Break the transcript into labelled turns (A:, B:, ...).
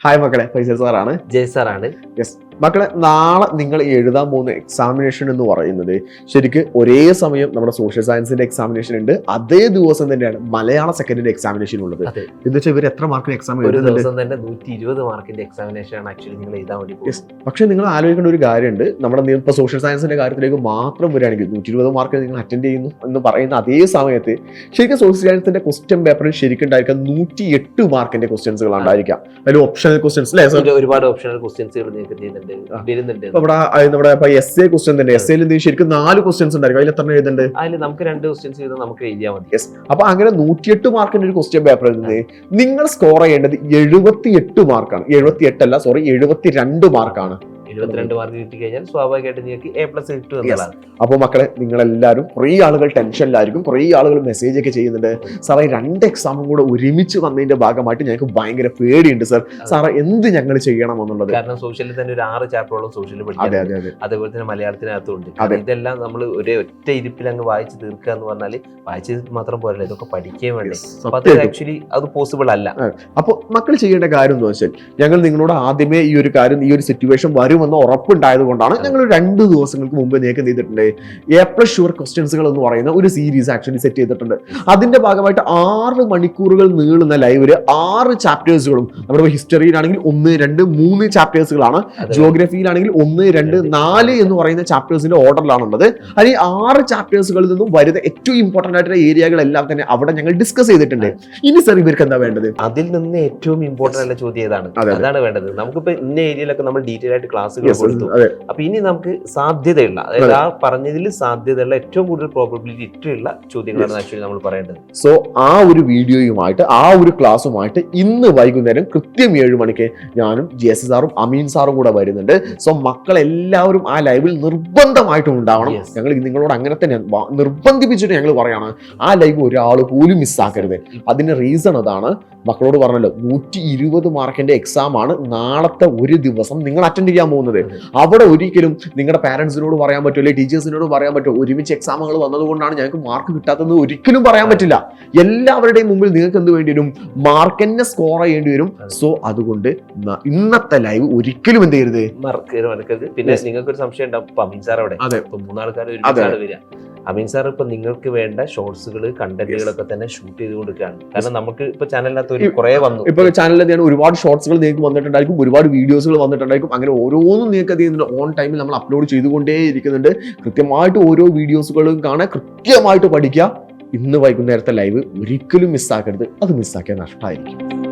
A: Hi മക്കളെ, ഫൈസൽ സാറാണ്.
B: ജയ് സാറാണ്.
A: യെസ് മക്കളെ, നാളെ നിങ്ങൾ എഴുതാൻ പോകുന്ന എക്സാമിനേഷൻ എന്ന് പറയുന്നത് ശരിക്ക് ഒരേ സമയം നമ്മുടെ സോഷ്യൽ സയൻസിന്റെ എക്സാമിനേഷൻ ഉണ്ട്, അതേ ദിവസം തന്നെയാണ് മലയാള സെക്കൻഡിന്റെ എക്സാമിനേഷൻ ഉള്ളത്. എന്ന് വെച്ചാൽ ഇവർ എത്ര മാർക്കിന് എക്സാം എഴുതുന്നുണ്ട്?
B: 120 മാർക്കിന്റെ എക്സാമിനേഷൻ ആണ് ആക്ച്വലി നിങ്ങൾ എഴുതാൻ വേണ്ടി.
A: പക്ഷെ നിങ്ങൾ ആലോചിക്കേണ്ട ഒരു കാര്യമുണ്ട്, നമ്മുടെ ഇപ്പൊ സോഷ്യൽ സയൻസിന്റെ കാര്യത്തിലേക്ക് മാത്രം വരികയാണെങ്കിൽ 120 മാർക്ക് നിങ്ങൾ അറ്റൻഡ് ചെയ്യുന്നു എന്ന് പറയുന്ന അതേ സമയത്ത് ശരിക്കും സോഷ്യൽ സയൻസിന്റെ ക്വസ്റ്റ്യൻ പേപ്പറിൽ ശരിക്കും ഉണ്ടായിരിക്കാം 108 മാർക്കിന്റെ ക്വസ്റ്റ്യൻസുകൾ ഉണ്ടായിരിക്കാം. അതിൽ ഓപ്ഷണൽ ക്വസ്റ്റ്യൻസ് അല്ലേ?
B: ഒരുപാട് ഓപ്ഷണൽ ക്വസ്റ്റ്യൻസുകൾ നിങ്ങൾക്ക് ചെയ്യുന്നുണ്ട്.
A: നമ്മുടെ എസ് എ ക്വസ്റ്റ്യൻ തന്നെ, എസ് എയിൽ ശരിക്കും 4 ക്വസ്റ്റ്യൻസ് ഉണ്ടായിരിക്കും. അതിൽ എത്ര എഴുതുന്നുണ്ട്?
B: അതിൽ നമുക്ക് 2 ക്വസ്റ്റ്യൻസ് ചെയ്താൽ നമുക്ക് എഴുതിയാൽ മതി.
A: യെസ്. അപ്പൊ അങ്ങനെ 108 മാർക്കിന്റെ ഒരു ക്വസ്റ്റ്യൻ പേപ്പറിൽ നിന്ന് നിങ്ങൾ സ്കോർ ചെയ്യേണ്ടത് 78 മാർക്കാണ്. 78 അല്ല, സോറി, 72 മാർക്കാണ്.
B: 72 മാർക്ക് കിട്ടി കഴിഞ്ഞാൽ സ്വാഭാവികമായിട്ട് നിങ്ങൾക്ക് A+ കിട്ടും എന്നതാണ്.
A: അപ്പോൾ മക്കളെ, നിങ്ങളെല്ലാവരും കുറേ ആളുകൾ ടെൻഷനിലായിരിക്കും, കുറേ ആളുകൾ മെസ്സേജ് ഒക്കെ ചെയ്യുന്നുണ്ട്, സാറേ 2 എക്സാമും കൂടെ ഒരുമിച്ച് വന്നതിന്റെ ഭാഗമായിട്ട് ഞങ്ങൾക്ക് ഭയങ്കര പേടിയുണ്ട് സാർ, സാറേ എന്ത് ഞങ്ങൾ ചെയ്യണം എന്നുള്ളത്.
B: കാരണം സോഷ്യലിൽ തന്നെ ഒരു 6 ചാപ്റ്ററോളം സോഷ്യലിൽ പഠിക്കും, അതേപോലെ തന്നെ മലയാളത്തിനകത്തുണ്ട്. ഇതെല്ലാം നമ്മൾ ഒറ്റ ഇരിപ്പിൽ അങ്ങ് വായിച്ച് തീർക്കുക എന്ന് പറഞ്ഞാൽ വായിച്ച് മാത്രം പോരല്ലോ, ഇതൊക്കെ പഠിക്കുകയും വേണ്ടേ. ആക്ച്വലി അത് പോസിബിൾ അല്ല.
A: അപ്പോൾ മക്കൾ ചെയ്യേണ്ട കാര്യം എന്ന് വെച്ചാൽ, ഞങ്ങൾ നിങ്ങളോട് ആദ്യമേ ഈ ഒരു കാര്യം, ഈ ഒരു സിറ്റുവേഷൻ വരുമെന്ന് ഉറപ്പുണ്ടായത് കൊണ്ടാണ് ഞങ്ങൾ 2 ദിവസങ്ങൾക്ക് മുമ്പ് നീക്കം ചെയ്തിട്ടുണ്ട് A+ ഷുവർ ക്വസ്റ്റ്യൻസുകൾ എന്ന് പറയുന്ന ഒരു സീരീസ് ആക്ച്വലി സെറ്റ് ചെയ്തിട്ടുണ്ട്. അതിന്റെ ഭാഗമായിട്ട് 6 മണിക്കൂറുകൾ നീളുന്ന ലൈവില് 6 ചാപ്റ്റേഴ്സുകളും, നമ്മുടെ ഹിസ്റ്ററിയിലാണെങ്കിൽ 1, 2, 3 ചാപ്റ്റേഴ്സുകളാണ്, ജിയോഗ്രഫിയിലാണെങ്കിൽ 1, 2, 4 എന്ന് പറയുന്ന ചാപ്റ്റേഴ്സിന്റെ ഓർഡറിലാണുള്ളത്. അതിൽ 6 ചാപ്റ്റേഴ്സുകളിൽ നിന്നും വരുന്ന ഏറ്റവും ഇമ്പോർട്ടന്റ് ആയിട്ടുള്ള ഏരിയകളെല്ലാം തന്നെ അവിടെ ഞങ്ങൾ ഡിസ്കസ് ചെയ്തിട്ടുണ്ട്. ഇനി സാർ ഇവർക്ക് എന്താ വേണ്ടത്?
B: അതിൽ നിന്ന് ഏറ്റവും ഇമ്പോർട്ടന്റ് ആയിട്ടുള്ള ചോദ്യം ഏതാണ്? അതാണ് വേണ്ടത്. നമുക്കിപ്പോ ഇന്ന ഏരിയയിലൊക്കെ നമ്മൾ ഡീറ്റെയിൽ ആയിട്ട് ക്ലാസ്സുകൾ കൊടുത്തു. അപ്പൊ ഇനി നമുക്ക് സാധ്യതയുള്ള, അതായത് ആ പറഞ്ഞതിൽ സാധ്യതയുള്ള ഏറ്റവും കൂടുതൽ പ്രോബബിലിറ്റി ഇട്ടുള്ള ചോദ്യങ്ങളാണ് ആക്ച്വലി നമ്മൾ പറയേണ്ടത്.
A: സോ ആ ഒരു വീഡിയോയുമായിട്ട്, ആ ഒരു ക്ലാസ്സുമായിട്ട് ഇന്ന് വൈകുന്നേരം കൃത്യം 7 മണിക്ക് ഞാനും JS സാറും അമീൻ സാറും കൂടെ വരുന്നുണ്ട്. സോ മക്കളെല്ലാവരും ആ ലൈവിൽ നിർബന്ധമായിട്ടും ഉണ്ടാവണം. ഞങ്ങൾ നിങ്ങളോട് അങ്ങനെ തന്നെ നിർബന്ധിപ്പിച്ചിട്ട് ഞങ്ങൾ പറയാണ്, ആ ലൈവ് ഒരാൾ പോലും മിസ്സാക്കരുത്. അതിന്റെ റീസൺ അതാണ്. മക്കളോട് പറഞ്ഞല്ലോ, 120 മാർക്കിന്റെ എക്സാം ആണ് നാളത്തെ ഒരു ദിവസം നിങ്ങൾ അറ്റൻഡ് ചെയ്യാൻ പോകുന്നത്. അവിടെ ഒരിക്കലും നിങ്ങളുടെ പാരന്റ്സിനോട് പറയാൻ പറ്റുമോ, അല്ലെങ്കിൽ ടീച്ചേഴ്സിനോട് പറയാൻ പറ്റുമോ ഒരുമിച്ച് എക്സാമുകൾ വന്നതുകൊണ്ടാണ് ഞങ്ങൾക്ക് മാർക്ക് കിട്ടാത്തതെന്ന് ഒരിക്കലും പറയാൻ പറ്റില്ല. എല്ലാവരുടെയും മുമ്പിൽ നിങ്ങൾക്ക് എന്ത് വേണ്ടി വരും? മാർക്ക് തന്നെ സ്കോർ ചെയ്യേണ്ടി വരും. സോ അതുകൊണ്ട് ഇന്നത്തെ ലൈവ് ഒരിക്കലും എന്ത് ചെയ്യരുത്,
B: മറക്കരുത്. പിന്നെ നിങ്ങൾക്ക് ഒരു സംശയം ഉണ്ടാവും, അമീൻ സാർ അവിടെ 3 ആൾക്കാർ വരിക. അമീൻ സാർ ഇപ്പൊ നിങ്ങൾക്ക് വേണ്ട ഷോർട്സുകൾ, കണ്ടന്റുകളൊക്കെ തന്നെ ഷൂട്ട് ചെയ്ത് കൊടുക്കുകയാണ്. കാരണം നമുക്ക് ഇപ്പൊ ചാനലിനകത്ത് കുറെ വന്നു, ഇപ്പൊ ചാനലിൽ
A: ഒരുപാട് ഷോർട്സുകൾ നിങ്ങൾക്ക് വന്നിട്ടുണ്ടായിരിക്കും, ഒരുപാട് വീഡിയോസുകൾ വന്നിട്ടുണ്ടായിരിക്കും. അങ്ങനെ ഓരോന്നും നിങ്ങൾക്ക് അത് ചെയ്യുന്നുണ്ട്. ഓൺ ടൈമിൽ നമ്മൾ അപ്ലോഡ് ചെയ്തുകൊണ്ടേ ഇരിക്കുന്നുണ്ട്. കൃത്യമായിട്ട് ഓരോ വീഡിയോസുകളും കാണാൻ, കൃത്യമായിട്ട് പഠിക്കുക. ഇന്ന് വൈകുന്നേരത്തെ ലൈവ് ഒരിക്കലും മിസ്സാക്കരുത്. അത് മിസ്സാക്കിയാൽ നഷ്ടമായിരിക്കും.